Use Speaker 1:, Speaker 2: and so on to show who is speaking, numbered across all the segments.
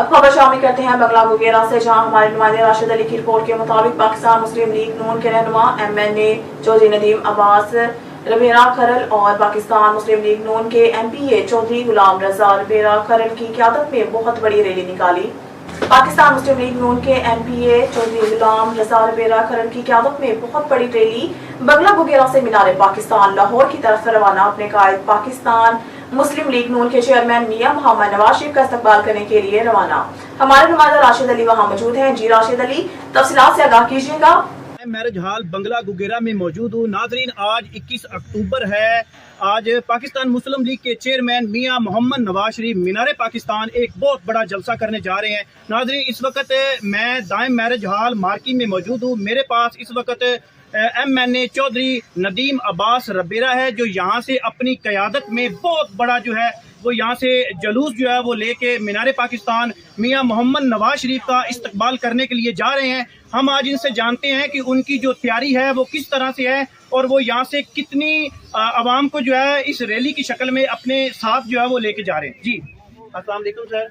Speaker 1: खबर शामिल करते हैं बंगला गुगेरा से, जहां हमारे नुमाइंदे राशिद अली की रिपोर्ट के मुताबिक पाकिस्तान मुस्लिम लीग नून के रहनुमा MNA चौधरी नदीम अब्बास रबेरा खरल और पाकिस्तान मुस्लिम लीग नून के MPA चौधरी गुलाम रजा रबेरा खरल की क़यादत में बहुत बड़ी रैली निकाली। पाकिस्तान मुस्लिम लीग नून के MPA चौधरी गुलाम रजा रबेरा खरल की क़यादत में बहुत बड़ी रैली बंगला गुगेरा से मीनार पाकिस्तान लाहौर की तरफ रवाना अपने कायद पाकिस्तान मुस्लिम लीग नून के चेयरमैन मियां मोहम्मद नवाज शरीफ का इस्तकबाल करने के लिए रवाना। हमारे नुमाइंदा राशिद अली वहां मौजूद हैं। जी राशिद अली, तफसीलात से आगाह कीजिएगा।
Speaker 2: मैरिज हॉल बंगला गुगेरा में मौजूद हूँ। नाजरीन, आज 21 अक्टूबर है। आज पाकिस्तान मुस्लिम लीग के चेयरमैन मियां मोहम्मद नवाज शरीफ मीनार पाकिस्तान एक बहुत बड़ा जलसा करने जा रहे हैं। नाजरीन, इस वक्त मैं दाएम मैरिज हॉल मार्किंग में मौजूद हूँ। मेरे पास इस वक्त MNA चौधरी नदीम अब्बास रबेरा है, जो यहाँ से अपनी क़यादत में बहुत बड़ा जो है वो यहाँ से जलूस जो है वो लेके मीनार पाकिस्तान मियां मोहम्मद नवाज शरीफ का इस्तकबाल करने के लिए जा रहे हैं। हम आज इनसे जानते हैं कि उनकी जो तैयारी है वो किस तरह से है और वो यहाँ से कितनी आवाम को जो है इस रैली की शक्ल में अपने साथ जो है वो लेके जा रहे हैं। जी अस्सलाम वालेकुम सर।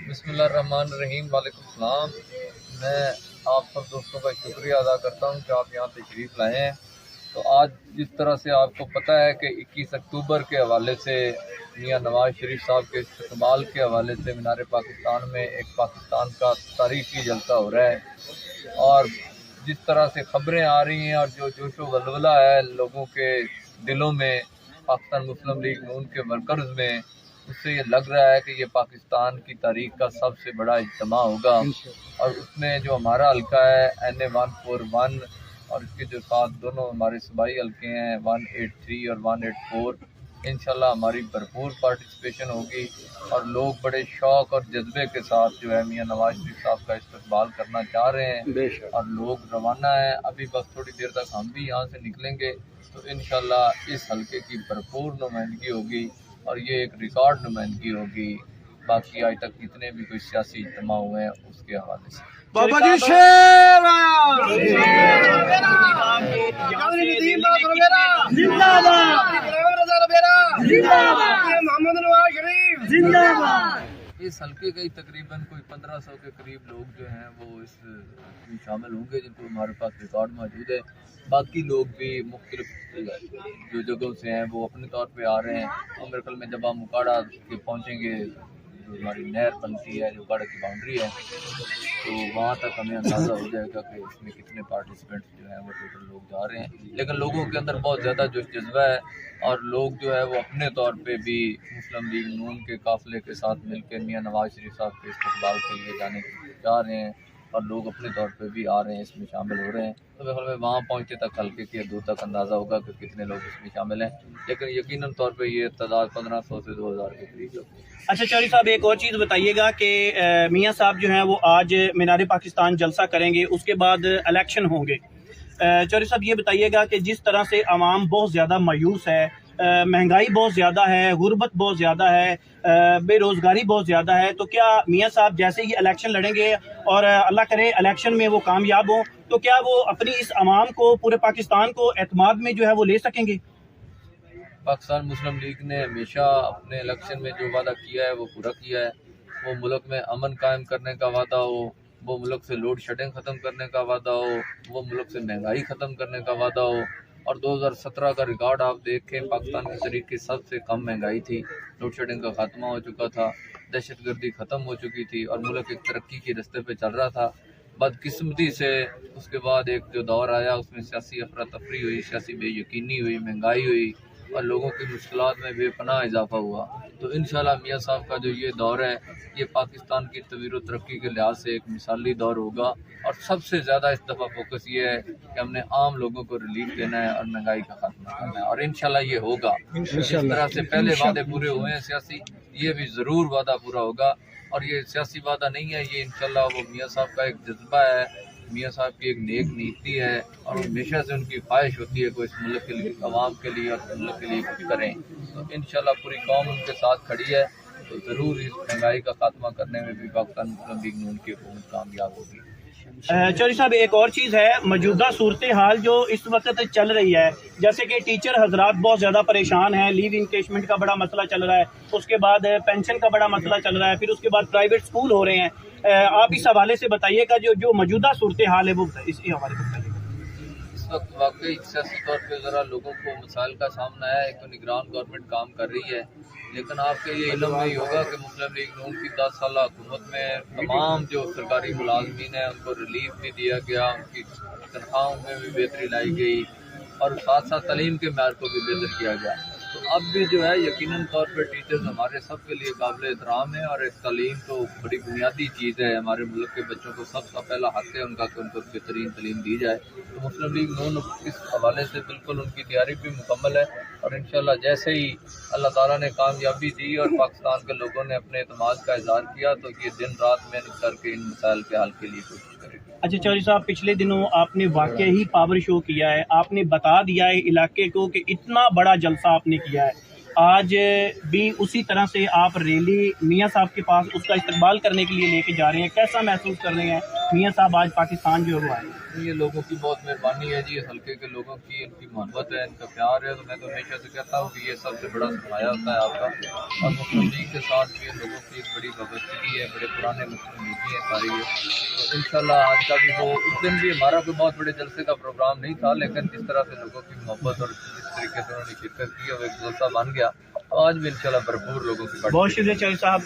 Speaker 3: बिस्मिल्लाहिर्रहमानिर्रहीम। वालेकुम सलाम। मैं आप सब दोस्तों का शुक्रिया अदा करता हूँ कि आप यहाँ तशरीफ़ लाए हैं। तो आज जिस तरह से आपको पता है कि 21 अक्टूबर के हवाले से मियां नवाज शरीफ साहब के इस्तकबाल के हवाले से मीनार पाकिस्तान में एक पाकिस्तान का तारीखी जलसा हो रहा है, और जिस तरह से ख़बरें आ रही हैं और जो जोश व वल्वला है लोगों के दिलों में, पाकिस्तान मुस्लिम लीग नून के वर्कर्स में, उससे ये लग रहा है कि ये पाकिस्तान की तारीख का सबसे बड़ा इज्तिमा होगा। और उसमें जो हमारा हल्का है NA 141 और इसके जो साथ दोनों हमारे सूबाई हल्के हैं 183 और 184, इंशाल्लाह हमारी भरपूर पार्टिसिपेशन होगी और लोग बड़े शौक़ और जज्बे के साथ जो है मियां नवाज शरीफ साहब का इस्तकबाल करना चाह रहे हैं और लोग रवाना है। अभी बस थोड़ी देर तक हम भी यहाँ से निकलेंगे तो इंशाल्लाह इस हल्के की भरपूर नुमाइंदगी होगी और ये एक रिकॉर्ड नुमाइंदगी होगी बाकी आज तक जितने भी कोई सियासी इज्तिमा हुए हैं उसके हवाले से।
Speaker 2: बाबा जी शेर
Speaker 3: इस हल्के के तकरीबन कोई 1500 के करीब लोग जो हैं वो इस में शामिल होंगे जिनको हमारे पास रिकॉर्ड मौजूद है। बाकी लोग भी मुख्तलिफ जो जगहों से हैं वो अपने तौर पे आ रहे हैं और मेरे ख्याल में जब हम मुकाड़ा के पहुँचेंगे जो हमारी नहर बनती है, जो गाड़ा की बाउंड्री है, तो वहाँ तक हमें अंदाज़ा हो जाएगा कि इसमें कितने पार्टिसिपेंट्स जो हैं वो टोटल लोग जा रहे हैं। लेकिन लोगों के अंदर बहुत ज़्यादा जोश जज्बा है और लोग जो है वो अपने तौर पे भी मुस्लिम लीग नून के काफ़िले के साथ मिलकर मियां नवाज शरीफ साहब के इस्तकबाल के लिए जाने जा रहे हैं और लोग अपने तौर पे भी आ रहे हैं, इसमें शामिल हो रहे हैं। तो मेरे ख्याल में वहाँ पहुँचते तक हल्के के दूर तक अंदाज़ा होगा कि कितने लोग इसमें शामिल हैं, लेकिन यकीनन तौर पे ये तादाद 1500 से 2000 के करीब लोग।
Speaker 2: अच्छा चौधरी साहब, एक और चीज़ बताइएगा कि मियां साहब जो हैं वो आज मीनार पाकिस्तान जलसा करेंगे, उसके बाद इलेक्शन होंगे। चौधरी साहब ये बताइएगा कि जिस तरह से आवाम बहुत ज़्यादा मायूस है, महंगाई बहुत ज़्यादा है, गुर्बत बहुत ज़्यादा है, बेरोज़गारी बहुत ज़्यादा है, तो क्या मियां साहब जैसे ही इलेक्शन लड़ेंगे और अल्लाह करे इलेक्शन में वो कामयाब हों तो क्या वो अपनी इस आवाम को, पूरे पाकिस्तान को एतमाद में जो है वो ले सकेंगे?
Speaker 3: पाकिस्तान मुस्लिम लीग ने हमेशा अपने इलेक्शन में जो वादा किया है वो पूरा किया है। वो मुल्क में अमन कायम करने का वादा हो, वो मुल्क से लोड शेडिंग ख़त्म करने का वादा हो, वो मुल्क से महंगाई ख़त्म करने का वादा हो। और 2017 का रिकॉर्ड आप देखें, पाकिस्तान की तारीख की सबसे कम महंगाई थी, लोड शेडिंग का खात्मा हो चुका था, दहशतगर्दी ख़त्म हो चुकी थी और मुल्क एक तरक्की के रास्ते पे चल रहा था। बदकिस्मती से उसके बाद एक जो दौर आया उसमें सियासी अफरा तफरी हुई, सियासी बेयकीनी हुई, महंगाई हुई और लोगों की मुश्किलात में बेपनाह इजाफा हुआ। तो इंशाल्लाह मियां साहब का जो ये दौर है ये पाकिस्तान की तवीर तरक्की के लिहाज से एक मिसाली दौर होगा और सबसे ज़्यादा इस दफ़ा फोकस ये है कि हमने आम लोगों को रिलीफ देना है और महंगाई का खात्मा करना है और इंशाल्लाह ये होगा। जिस तरह से पहले वादे पूरे हुए हैं सियासी, ये भी ज़रूर वादा पूरा होगा और ये सियासी वादा नहीं है, ये इंशाल्लाह वो मियां साहब का एक जज्बा है, मियां साहब की एक नेक नीति है और हमेशा से उनकी ख्वाहिश होती है कि इस मुल्क के लिए, अवाम के लिए और मुल्क के लिए कुछ करें। तो इंशाल्लाह पूरी कौम उनके साथ खड़ी है, तो ज़रूर इस महंगाई का खात्मा करने में भी पाकिस्तान मुस्लिम लीग नून की हुकूमत कामयाब होगी।
Speaker 2: चौधरी साहब, एक और चीज़ है, मौजूदा सूरत हाल जो इस वक्त चल रही है, जैसे कि टीचर हजरात बहुत ज़्यादा परेशान हैं, लीव इंकेशमेंट का बड़ा मसला चल रहा है, उसके बाद पेंशन का बड़ा मसला चल रहा है, फिर उसके बाद प्राइवेट स्कूल हो रहे हैं। आप इस हवाले से बताइएगा, जो मौजूदा सूरत हाल है वो इस हवाले से बताइएगा।
Speaker 3: इस वक्त वाकई सियासी तौर पे ज़रा लोगों को मसाइल का सामना है। एक तो निगरान गवर्नमेंट काम कर रही है, लेकिन आपके ये इल्म में ही होगा कि मुस्लिम लीग नून की 10 साल हुकूमत में तमाम जो सरकारी मुलाजमीन हैं उनको रिलीफ भी दिया गया, उनकी तनख्वाहों में भी बेहतरी लाई गई और साथ साथ तालीम के मैार को भी बेहतर किया गया। तो अब भी जो है यकीनन तौर पर टीचर्स हमारे सब के लिए काबिल एहतराम है और एक तालीम तो बड़ी बुनियादी चीज़ है। हमारे मुल्क के बच्चों को सबसे पहला हक है उनका कि उनको बेहतरीन तालीम दी जाए। तो मुस्लिम लीग नून इस हवाले से बिल्कुल उनकी तैयारी भी मुकम्मल है और इंशाल्लाह जैसे ही अल्लाह ताला ने कामयाबी दी और पाकिस्तान के लोगों ने अपने एतमाद का इज़हार किया तो ये दिन रात मेहनत करके इन मसाइल के हल के लिए कोशिश करेंगे।
Speaker 2: अच्छा चौधरी साहब, पिछले दिनों आपने वाकई ही पावर शो किया है, आपने बता दिया है इलाके को कि इतना बड़ा जलसा आपने किया है। आज भी उसी तरह से आप रैली मियाँ साहब के पास उसका इस्तकबाल करने के लिए लेके जा रहे हैं, कैसा महसूस कर रहे हैं मियाँ साहब आज पाकिस्तान जो है वो आए?
Speaker 3: ये लोगों की बहुत मेहरबानी है जी, इस हल्के के लोगों की, इनकी मोहब्बत है, इनका प्यार है। तो मैं तो हमेशा से कहता हूँ कि ये सबसे बड़ा सरमाया होता है आपका और मुस्लिम लीग के साथ भी इन लोगों की एक बड़ी वाबस्तगी है, बड़े पुराने मुस्लिम लीगी हैं सारी ये। तो इंशाल्लाह आज का भी वो उस दिन भी हमारा कोई बहुत बड़े जलसे का प्रोग्राम नहीं था, लेकिन जिस तरह से लोगों की मोहब्बत और जिस तरीके से उन्होंने शिरकत की और एक जलसा बन गया, तो आज भी इंशाल्लाह भरपूर लोगों की
Speaker 2: बहुत शुक्रिया चौधरी साहब।